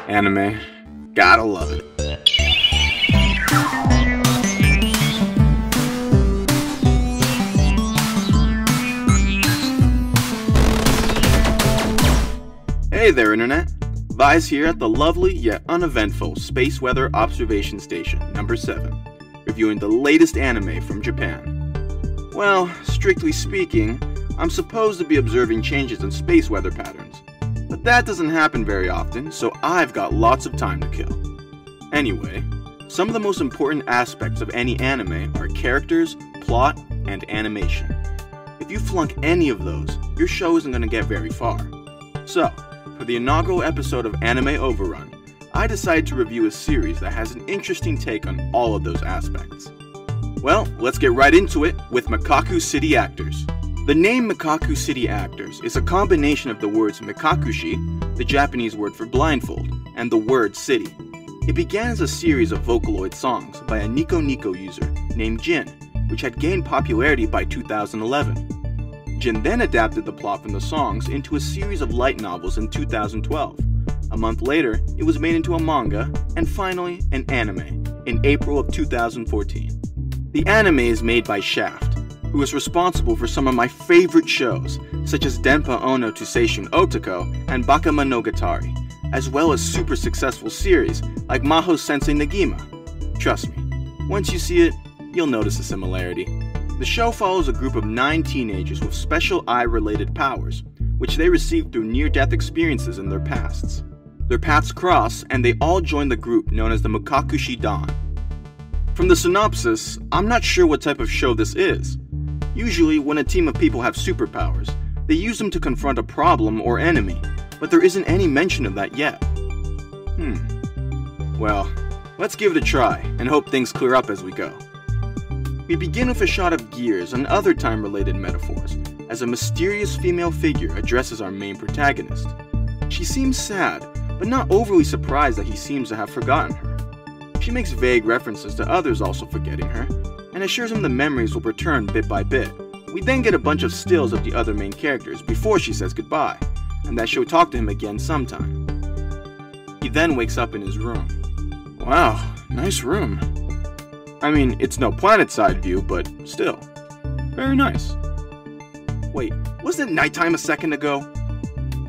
Anime. Gotta love it. Hey there, Internet. Vize here at the lovely yet uneventful Space Weather Observation Station number 7, reviewing the latest anime from Japan. Well, strictly speaking, I'm supposed to be observing changes in space weather patterns, but that doesn't happen very often, so I've got lots of time to kill. Anyway, some of the most important aspects of any anime are characters, plot, and animation. If you flunk any of those, your show isn't going to get very far. So, for the inaugural episode of Anime Overrun, I decided to review a series that has an interesting take on all of those aspects. Well, let's get right into it with Mekakucity Actors. The name Mekakucity Actors is a combination of the words Mekakushi, the Japanese word for blindfold, and the word city. It began as a series of Vocaloid songs by a Nico Nico user named Jin, which had gained popularity by 2011. Jin then adapted the plot from the songs into a series of light novels in 2012. A month later, it was made into a manga, and finally, an anime, in April of 2014. The anime is made by Shaft, who is responsible for some of my favorite shows, such as Denpa Ono Tuseishun Otoko and Bakemonogatari, as well as super successful series like Maho Sensei Negima. Trust me, once you see it, you'll notice a similarity. The show follows a group of 9 teenagers with special eye-related powers, which they received through near-death experiences in their pasts. Their paths cross, and they all join the group known as the Mekakushi Dan. From the synopsis, I'm not sure what type of show this is. Usually, when a team of people have superpowers, they use them to confront a problem or enemy, but there isn't any mention of that yet. Well, let's give it a try, and hope things clear up as we go. We begin with a shot of gears and other time-related metaphors, as a mysterious female figure addresses our main protagonist. She seems sad, but not overly surprised that he seems to have forgotten her. She makes vague references to others also forgetting her, and assures him the memories will return bit by bit. We then get a bunch of stills of the other main characters before she says goodbye, and that she'll talk to him again sometime. He then wakes up in his room. Wow, nice room. I mean, it's no planet-side view, but still. Very nice. Wait, wasn't it nighttime a second ago?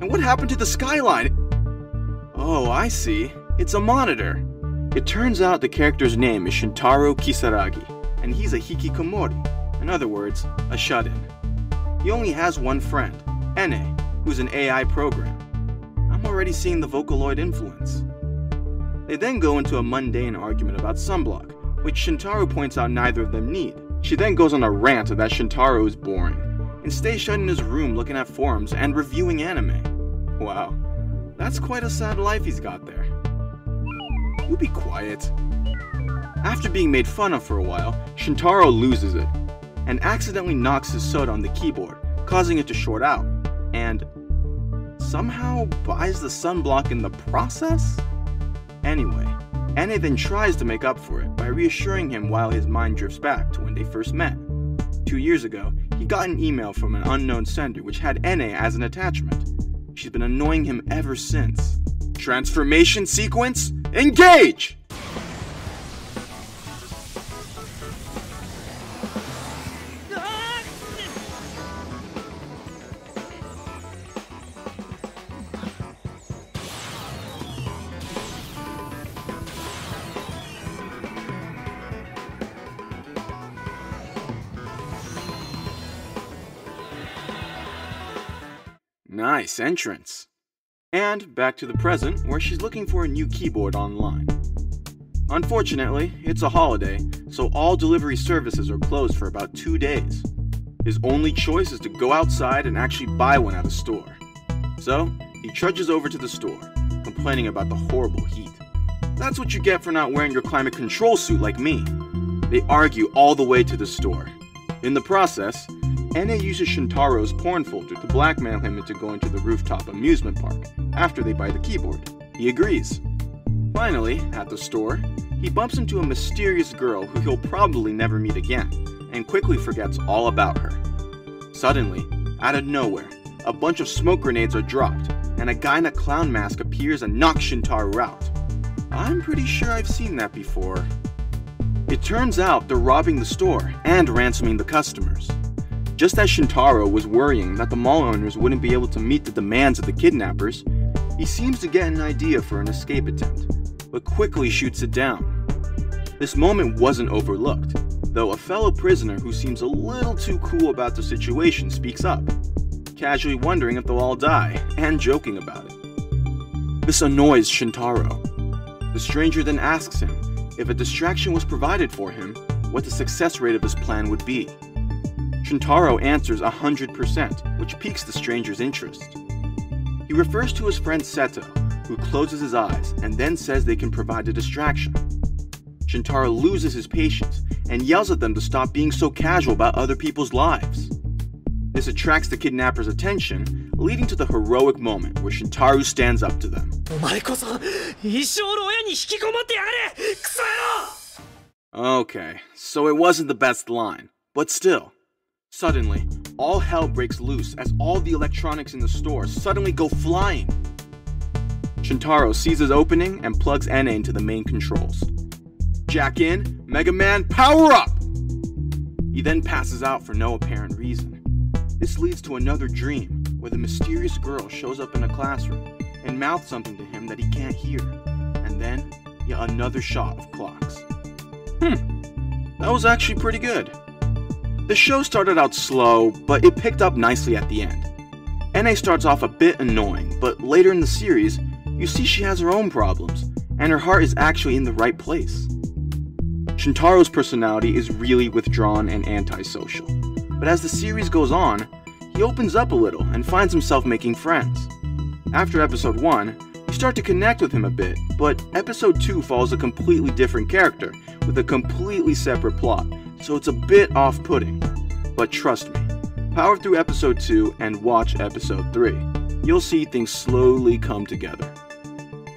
And what happened to the skyline? Oh, I see. It's a monitor. It turns out the character's name is Shintaro Kisaragi, and he's a hikikomori, in other words, a shut-in. He only has one friend, Ene, who's an AI program. I'm already seeing the Vocaloid influence. They then go into a mundane argument about sunblock, which Shintaro points out neither of them need. She then goes on a rant that Shintaro is boring, and stays shut in his room looking at forums and reviewing anime. Wow, that's quite a sad life he's got there. You be quiet. After being made fun of for a while, Shintaro loses it, and accidentally knocks his soda on the keyboard, causing it to short out, and somehow buys the sunblock in the process? Anyway, Ene then tries to make up for it by reassuring him while his mind drifts back to when they first met. 2 years ago, he got an email from an unknown sender which had Ene as an attachment. She's been annoying him ever since. Transformation sequence, engage! Nice entrance. And back to the present, where she's looking for a new keyboard online. Unfortunately, it's a holiday, so all delivery services are closed for about 2 days. His only choice is to go outside and actually buy one at a store. So, he trudges over to the store, complaining about the horrible heat. That's what you get for not wearing your climate control suit like me. They argue all the way to the store. In the process, Ene uses Shintaro's porn folder to blackmail him into going to the rooftop amusement park after they buy the keyboard. He agrees. Finally, at the store, he bumps into a mysterious girl who he'll probably never meet again, and quickly forgets all about her. Suddenly, out of nowhere, a bunch of smoke grenades are dropped, and a guy in a clown mask appears and knocks Shintaro out. I'm pretty sure I've seen that before. It turns out they're robbing the store and ransoming the customers. Just as Shintaro was worrying that the mall owners wouldn't be able to meet the demands of the kidnappers, he seems to get an idea for an escape attempt, but quickly shoots it down. This moment wasn't overlooked, though a fellow prisoner who seems a little too cool about the situation speaks up, casually wondering if they'll all die, and joking about it. This annoys Shintaro. The stranger then asks him if a distraction was provided for him, what the success rate of his plan would be. Shintaro answers 100%, which piques the stranger's interest. He refers to his friend Seto, who closes his eyes and then says they can provide a distraction. Shintaro loses his patience and yells at them to stop being so casual about other people's lives. This attracts the kidnappers' attention, leading to the heroic moment where Shintaro stands up to them. Okay, so it wasn't the best line, but still. Suddenly, all hell breaks loose as all the electronics in the store suddenly go flying. Shintaro sees his opening and plugs NA into the main controls. Jack in, Mega Man, power up! He then passes out for no apparent reason. This leads to another dream, where the mysterious girl shows up in a classroom and mouths something to him that he can't hear, and then yet another shot of clocks. That was actually pretty good. The show started out slow, but it picked up nicely at the end. NA starts off a bit annoying, but later in the series, you see she has her own problems, and her heart is actually in the right place. Shintaro's personality is really withdrawn and antisocial, but as the series goes on, he opens up a little and finds himself making friends. After episode 1, you start to connect with him a bit, but episode 2 follows a completely different character with a completely separate plot, so it's a bit off-putting. But trust me, power through episode 2 and watch episode 3. You'll see things slowly come together.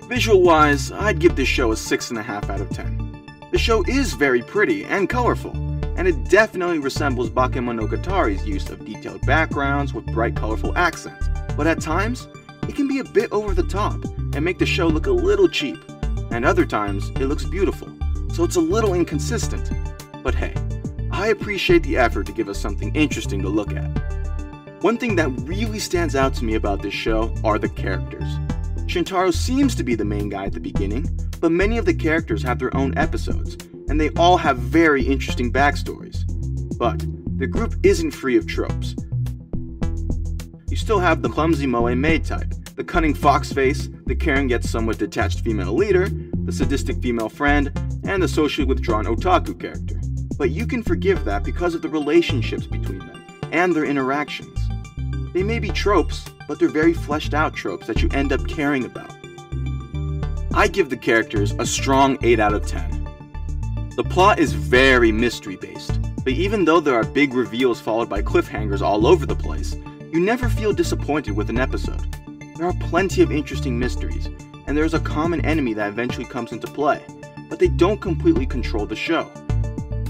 Visual-wise, I'd give this show a 6.5 out of 10. The show is very pretty and colorful, and it definitely resembles Bakemonogatari's use of detailed backgrounds with bright colorful accents, but at times, it can be a bit over the top and make the show look a little cheap, and other times, it looks beautiful, so it's a little inconsistent. But hey, I appreciate the effort to give us something interesting to look at. One thing that really stands out to me about this show are the characters. Shintaro seems to be the main guy at the beginning, but many of the characters have their own episodes, and they all have very interesting backstories. But the group isn't free of tropes. You still have the clumsy moe maid type, the cunning fox face, the caring yet somewhat detached female leader, the sadistic female friend, and the socially withdrawn otaku character. But you can forgive that because of the relationships between them, and their interactions. They may be tropes, but they're very fleshed out tropes that you end up caring about. I give the characters a strong 8 out of 10. The plot is very mystery based, but even though there are big reveals followed by cliffhangers all over the place, you never feel disappointed with an episode. There are plenty of interesting mysteries, and there is a common enemy that eventually comes into play, but they don't completely control the show.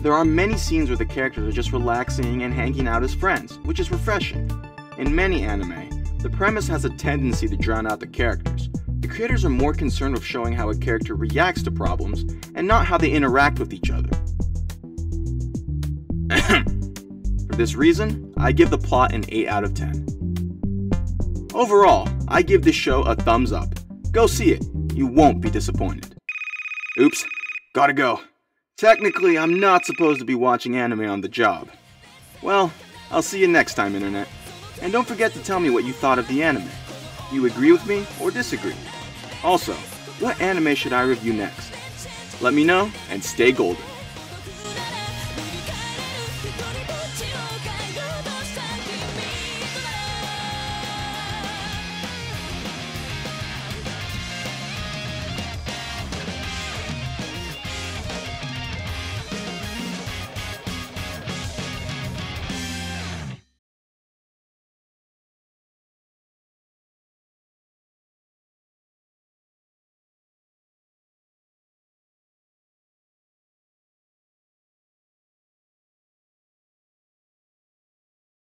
There are many scenes where the characters are just relaxing and hanging out as friends, which is refreshing. In many anime, the premise has a tendency to drown out the characters. The creators are more concerned with showing how a character reacts to problems, and not how they interact with each other. For this reason, I give the plot an 8 out of 10. Overall, I give this show a thumbs up. Go see it, you won't be disappointed. Oops, gotta go. Technically, I'm not supposed to be watching anime on the job. Well, I'll see you next time, Internet. And don't forget to tell me what you thought of the anime. Do you agree with me or disagree? Also, what anime should I review next? Let me know and stay golden.